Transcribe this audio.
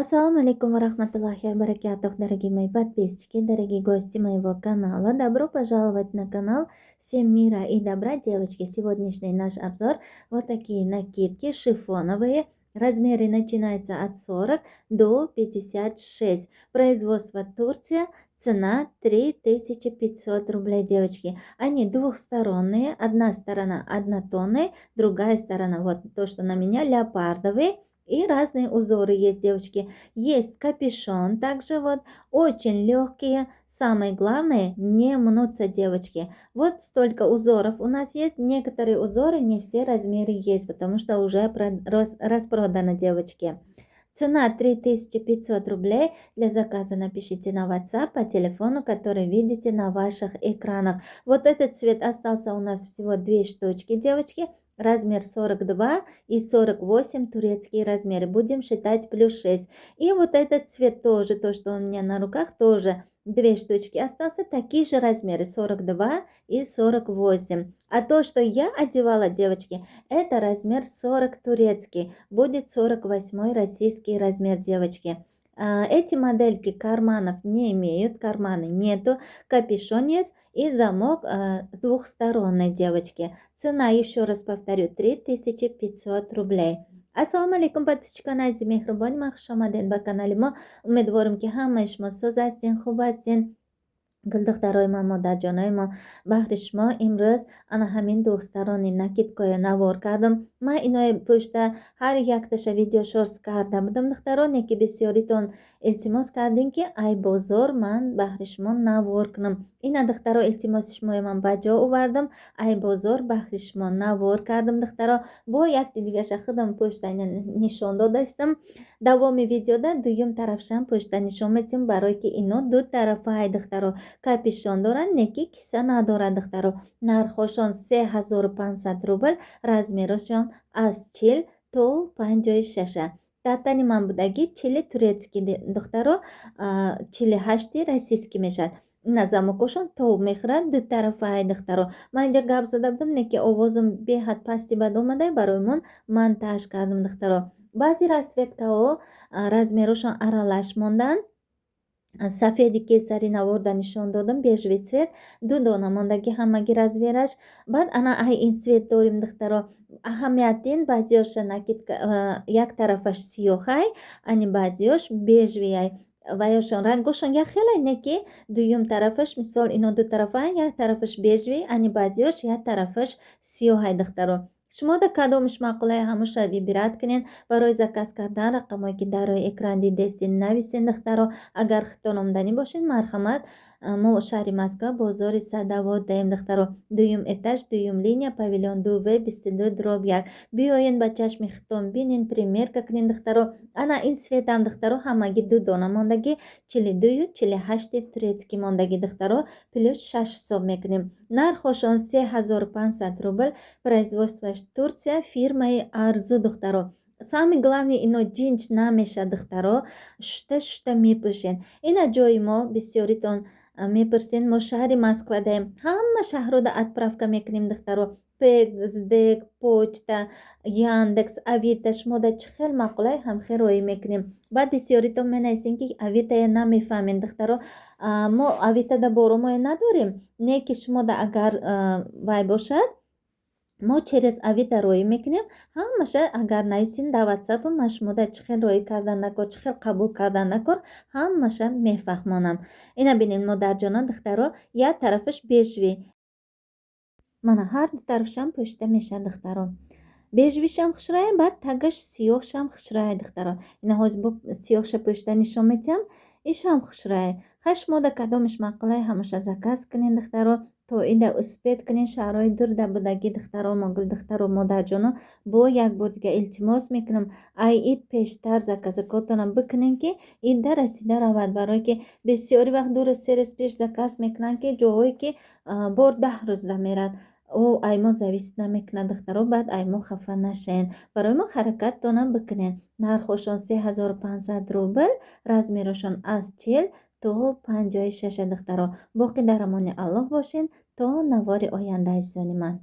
Ассаламу алейкум ва рахматуллахи ва баракатух, дорогие мои подписчики, дорогие гости моего канала. Добро пожаловать на канал Всем мира и добра, девочки. Сегодняшний наш обзор вот такие накидки шифоновые. Размеры начинаются от 40 до 56. Производство Турция. Цена 3500 рублей, девочки. Они двухсторонние. Одна сторона однотонная, другая сторона, вот то, что на меня, леопардовые. И разные узоры есть, девочки. Есть капюшон, также вот очень легкие. Самое главное, не мнутся, девочки. Вот столько узоров у нас есть. Некоторые узоры не все размеры есть, потому что уже распродано, девочки. Цена 3500 рублей. Для заказа напишите на WhatsApp по телефону, который видите на ваших экранах. Вот этот цвет остался у нас всего 2 штучки, девочки. Размер 42 и 48 турецкие размеры. Будем считать плюс 6. И вот этот цвет тоже, то, что у меня на руках, тоже 2 штучки остался. Такие же размеры 42 и 48. А то, что я одевала, девочки, это размер 40 турецкий. Будет 48 российский размер, девочки. Эти модельки карманов не имеют, карманы нету, капюшон есть и замок двухсторонний, девочки. Цена, еще раз повторю, 3500 рублей. Ассаламу алейкум, подписчикан азиз мехрубон, ма хуш омадед ба канали мо. Умедворим ки ҳамаи шумо соз ҳастин, хуб ҳастин. гулдухтарои мо, модарҷонои мо, баҳри шумо имрӯз ана ҳамин духтарони накидкоя навор кардам. ман инои пушта ҳар якташа видео шорс карда будам. духтароне ки бисёритон илтимос кардин ки ай бозор ман баҳри шумо навор кунам. ина духтаро илтимоси шумои ман ба ҷо овардам. ай бозор баҳри шумо навор кардам. духтаро бо якти дигаша худам пушта нишон додастам. давоми видеода дуюм тарафшам пушта нишон метим, барое ки ино ду тарафа. ай духтаро капюшон доранд, неки киса надорад, духтаро. нархошон 3500 рубл, размерошон аз 40 то 56. татани ман будаги 40 турецкий, духтаро 48 российский мешад. ина замокошон то мехӯрад ду тарафа. ай духтаро ман инҷа гап зада будам, неки овозам беҳад пасти бад омадай, барои мон монтаж кардам, духтаро. баъзи расветкаҳо размерошон аралаш монданд. сафеди кесари наворда нишон додам, бежви цвет, ду дона мондаги ҳамаги размераш. баъд ана ай ин цвет дорим, духтаро. аҳамиятин баъзиёша накидка як тарафаш сиёҳай, ани баъзиёш бежвиай. ваёшон рангошон яхелай, неки дуюм тарафаш, мисол ино ду тарафаан, як тарафаш бежви, ани баъзиёш як тарафаш сиёҳай, духтаро. шумо да кадомаш маъқулаи ҳамаша вибират кунед. барои заказ кардан рақамое ки дар рӯи экран дидестин нависен, духтаро. агар хито номданӣ бошед, марҳамат, мо шаҳри Москва, бозори Садовод даем, духтаро. дуюм этаж, дуюм линия, павилён 2В 22/1. биёен ба чашми хитон бинен, примерка кунед, духтаро. ана ин светам, духтаро, ҳамаги ду дона мондаги 42 48 турецкий мондаги, духтаро, плюс 6 ҳисоб мекунем. нархошон 3500 рубл. производствош Турция, фирмаи Арзу, духтаро. самое главное, ино джинс намешад, духтаро. шута мепӯшен. ина ҷои мо бисёритон мепурсен, мо шаҳри Москва даем. ҳама шаҳруда отправка мекунем, духтаро. псдк, почта, яндекс, авита. шумо да чӣ хел маъқулаи ҳамхероӣ мекунем. баъд бисёритон менависен ки авитая намефаҳмем, духтаро. мо авитада боромоя надорем, не ки шумо да агар вай бошад, мо через авита роӣ мекунем. ҳамаша агар нависин дар WhatsApp, ман шумода чӣ хел роӣ кардан накор, чӣ хел қабул кардан накор, ҳамаша мефаҳмонам. ина бинед модарҷонон, духтаро, як тарафаш бежви, мана ҳар ду тарафшам пӯшида мешавад, духтаро. бежвишам хушрая, баъд тагаш сиёҳшам хушрая, духтаро. ина ҳозир бо сиёҳша пӯшида нишон медиҳам, ишам хушрая. хай шумо да кадомаш маъқулаи ҳамаша заказ кунед, духтаро. то ида успед кунед, шаҳрҳои дур да будаги, духтаро, могул духтаро, модарҷонон, бо як бор дига илтимос мекунам, ай ид пештар заказакотона бикунен ки идда расида равад, барое ки бисёри вақт 2 рӯз 3 рӯз пеш заказ мекунанд ки ҷоҳое ки бор 10 рӯз да мерад. ай мо зависит намекунад, духтаро. баъд ай мо хафа нашаен. барои мо ҳаракаттона бикунед. нархошон 3500 рубл. размерошон аз 40 то 56, духтаро. боқи дар амони Аллоҳ бошед то навори ояндаи сони ман.